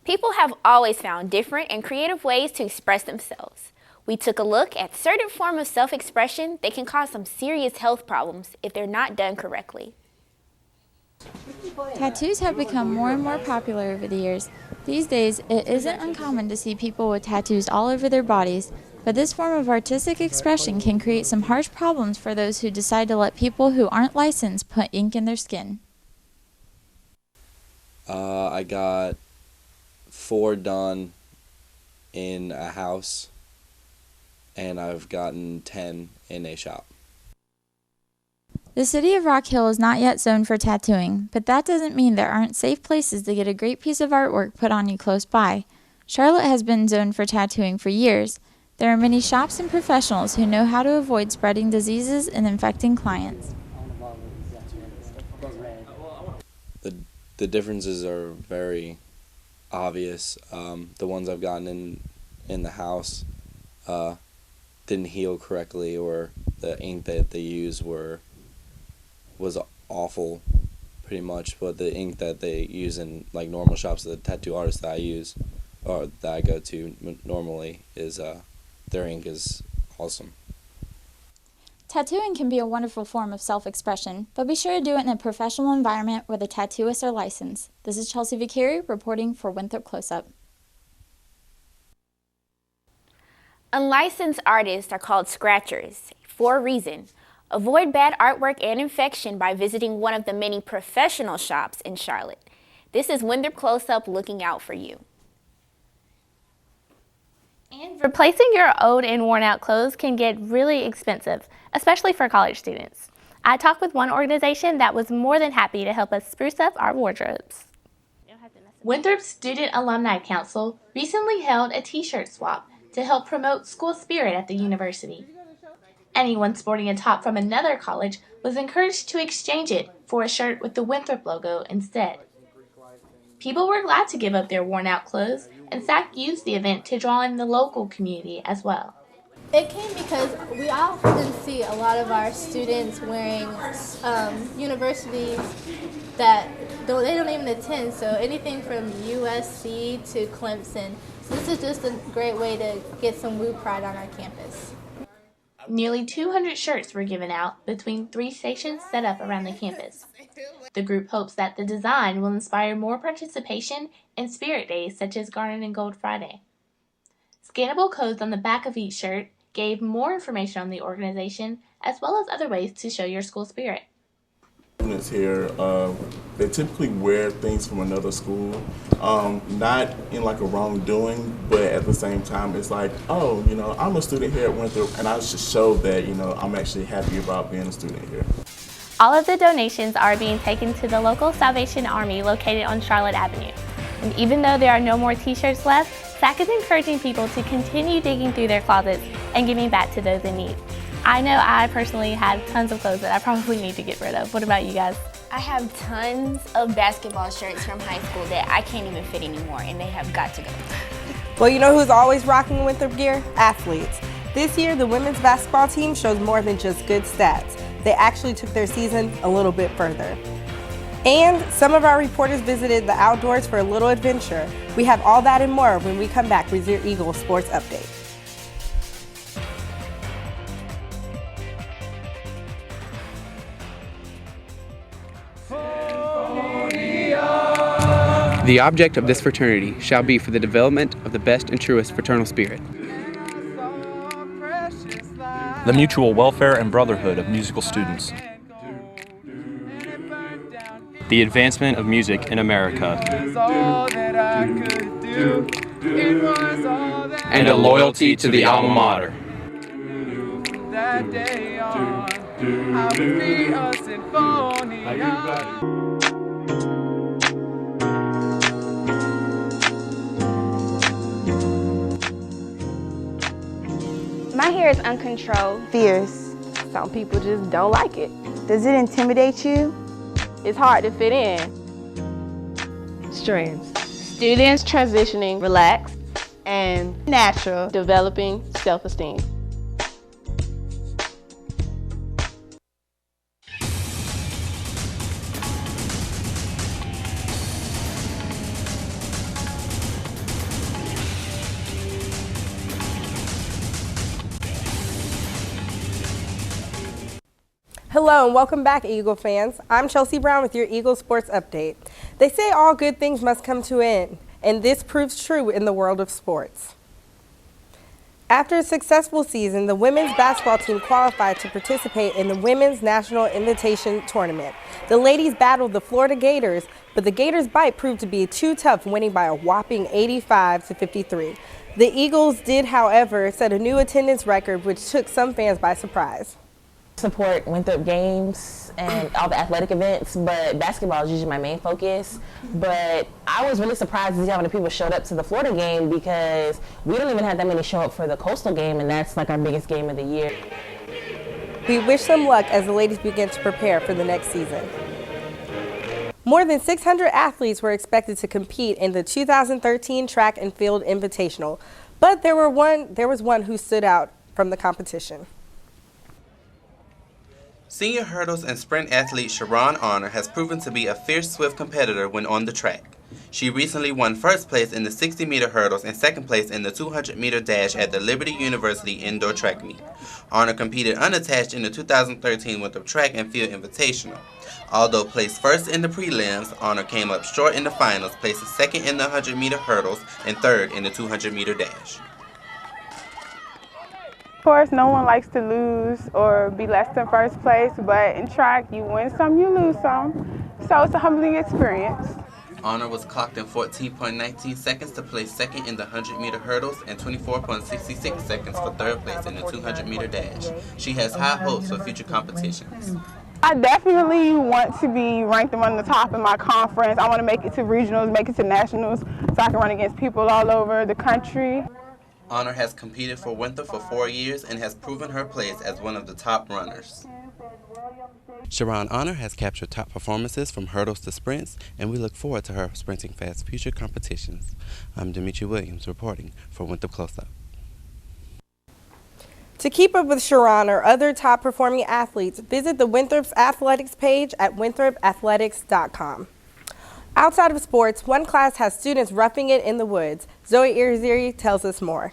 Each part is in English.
People have always found different and creative ways to express themselves. We took a look at certain forms of self-expression that can cause some serious health problems if they're not done correctly. Tattoos have become more and more popular over the years. These days, it isn't uncommon to see people with tattoos all over their bodies, but this form of artistic expression can create some harsh problems for those who decide to let people who aren't licensed put ink in their skin. I got 4 done in a house, and I've gotten 10 in a shop. The city of Rock Hill is not yet zoned for tattooing, but that doesn't mean there aren't safe places to get a great piece of artwork put on you close by. Charlotte has been zoned for tattooing for years. There are many shops and professionals who know how to avoid spreading diseases and infecting clients. The differences are very obvious. The ones I've gotten in the house didn't heal correctly, or the ink that they use was awful, pretty much. But the ink that they use in like normal shops, the tattoo artists that I use or that I go to normally, is their ink is awesome. Tattooing can be a wonderful form of self-expression, but be sure to do it in a professional environment where the tattooists are licensed. This is Chelsea Vicari reporting for Winthrop Close Up. Unlicensed artists are called scratchers for a reason. Avoid bad artwork and infection by visiting one of the many professional shops in Charlotte. This is Winthrop Close Up looking out for you. And replacing your old and worn out clothes can get really expensive, especially for college students. I talked with one organization that was more than happy to help us spruce up our wardrobes. Winthrop Student Alumni Council recently held a t-shirt swap to help promote school spirit at the university. Anyone sporting a top from another college was encouraged to exchange it for a shirt with the Winthrop logo instead. People were glad to give up their worn-out clothes, and SAC used the event to draw in the local community as well. It came because we often see a lot of our students wearing universities that they don't even attend, so anything from USC to Clemson. So this is just a great way to get some Woo pride on our campus. Nearly 200 shirts were given out between 3 stations set up around the campus. The group hopes that the design will inspire more participation in spirit days such as Garnet and Gold Friday. Scannable codes on the back of each shirt gave more information on the organization as well as other ways to show your school spirit. Students here, they typically wear things from another school, not in like a wrongdoing, but at the same time it's like, oh, I'm a student here at Winthrop, and I should show that, I'm actually happy about being a student here. All of the donations are being taken to the local Salvation Army located on Charlotte Avenue. And even though there are no more t-shirts left, SAC is encouraging people to continue digging through their closets and giving back to those in need. I know I personally have tons of clothes that I probably need to get rid of. What about you guys? I have tons of basketball shirts from high school that I can't even fit anymore, and they have got to go. Well, you know who's always rocking Winthrop gear? Athletes. This year, the women's basketball team shows more than just good stats. They actually took their season a little bit further. And some of our reporters visited the outdoors for a little adventure. We have all that and more when we come back with your Eagles Sports Update. The object of this fraternity shall be for the development of the best and truest fraternal spirit, the mutual welfare and brotherhood of musical students, the advancement of music in America, and a loyalty to the alma mater. My hair is uncontrolled. Fierce. Some people just don't like it. Does it intimidate you? It's hard to fit in. Strands. Students transitioning, relaxed, and natural, developing self-esteem. Hello and welcome back, Eagle fans. I'm Chelsea Brown with your Eagle Sports Update. They say all good things must come to an end, and this proves true in the world of sports. After a successful season, the women's basketball team qualified to participate in the Women's National Invitation Tournament. The ladies battled the Florida Gators, but the Gators' bite proved to be too tough, winning by a whopping 85-53. The Eagles did, however, set a new attendance record, which took some fans by surprise. Support Winthrop games and all the athletic events, but basketball is usually my main focus. But I was really surprised to see how many people showed up to the Florida game, because we don't even have that many show up for the Coastal game, and that's like our biggest game of the year. We wish them luck as the ladies begin to prepare for the next season. More than 600 athletes were expected to compete in the 2013 Track and Field Invitational, but there was one who stood out from the competition. Senior hurdles and sprint athlete Sharon Honor has proven to be a fierce, swift competitor when on the track. She recently won first place in the 60-meter hurdles and second place in the 200-meter dash at the Liberty University indoor track meet. Honor competed unattached in the 2013 Winthrop Track and Field Invitational. Although placed first in the prelims, Honor came up short in the finals, placing second in the 100-meter hurdles and third in the 200-meter dash. Of course, no one likes to lose or be less than first place, but in track, you win some, you lose some. So it's a humbling experience. Honor was clocked in 14.19 seconds to place second in the 100-meter hurdles and 24.66 seconds for third place in the 200-meter dash. She has high hopes for future competitions. I definitely want to be ranked among the top in my conference. I want to make it to regionals, make it to nationals, so I can run against people all over the country. Honor has competed for Winthrop for 4 years and has proven her place as one of the top runners. Sharon Honor has captured top performances from hurdles to sprints, and we look forward to her sprinting fast future competitions. I'm Demetri Williams reporting for Winthrop Close Up. To keep up with Sharon or other top performing athletes, visit the Winthrop's athletics page at winthropathletics.com. Outside of sports, one class has students roughing it in the woods. Zoe Iriziri tells us more.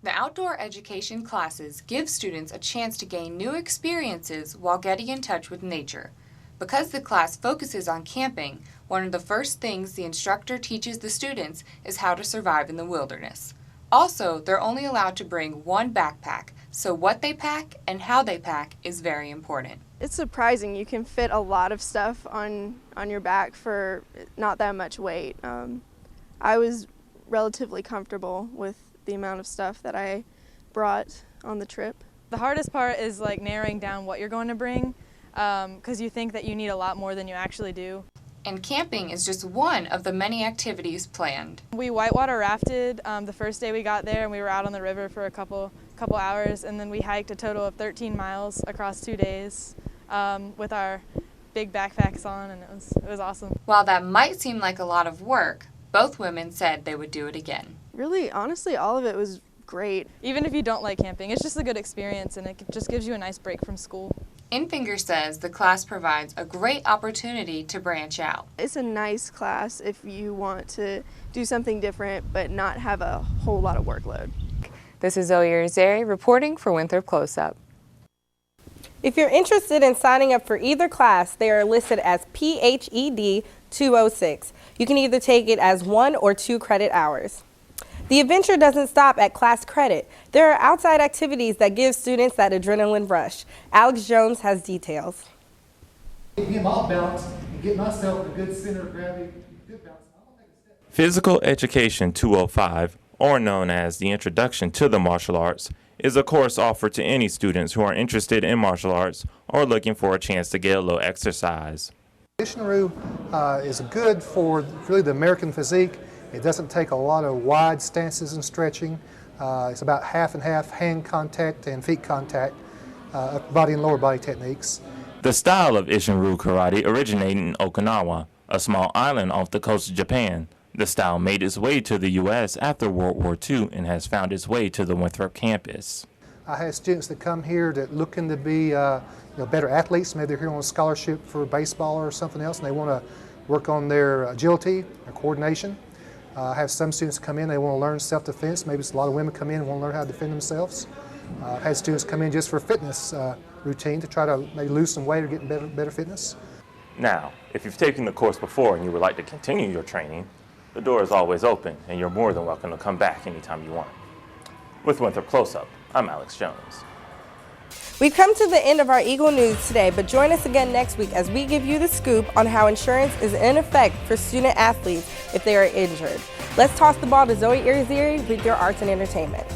The outdoor education classes give students a chance to gain new experiences while getting in touch with nature. Because the class focuses on camping, one of the first things the instructor teaches the students is how to survive in the wilderness. Also, they're only allowed to bring one backpack, so what they pack and how they pack is very important. It's surprising. You can fit a lot of stuff on your back for not that much weight. I was relatively comfortable with the amount of stuff that I brought on the trip. The hardest part is like narrowing down what you're going to bring, because you think that you need a lot more than you actually do. And camping is just one of the many activities planned. We whitewater rafted the first day we got there, and we were out on the river for a couple hours, and then we hiked a total of 13 miles across 2 days with our big backpacks on, and it was awesome. While that might seem like a lot of work, both women said they would do it again. Really, honestly, all of it was great. Even if you don't like camping, it's just a good experience, and it just gives you a nice break from school. Infinger says the class provides a great opportunity to branch out. It's a nice class if you want to do something different but not have a whole lot of workload. This is Zoe Iriziri reporting for Winthrop Close Up. If you're interested in signing up for either class, they are listed as PHED 206. You can either take it as 1 or 2 credit hours. The adventure doesn't stop at class credit. There are outside activities that give students that adrenaline rush. Alex Jones has details. Get him off balance and get myself a good center of gravity. Physical Education 205, or known as the Introduction to the Martial Arts, is a course offered to any students who are interested in martial arts or looking for a chance to get a little exercise. Ishinru is good for really the American physique. It doesn't take a lot of wide stances and stretching. It's about half and half hand contact and feet contact, body and lower body techniques. The style of Ishinru karate originated in Okinawa, a small island off the coast of Japan. The style made its way to the U.S. after World War II and has found its way to the Winthrop campus. I have students that come here that looking to be better athletes. Maybe they're here on a scholarship for baseball or something else, and they want to work on their agility, their coordination. I have some students come in, they want to learn self-defense. Maybe it's a lot of women come in and want to learn how to defend themselves. I've had students come in just for fitness routine to try to maybe lose some weight or get better fitness. Now, if you've taken the course before and you would like to continue your training, the door is always open and you're more than welcome to come back anytime you want. With Winthrop Close Up, I'm Alex Jones. We've come to the end of our Eagle News today, but join us again next week as we give you the scoop on how insurance is in effect for student athletes if they are injured. Let's toss the ball to Zoe Irizarry with your arts and entertainment.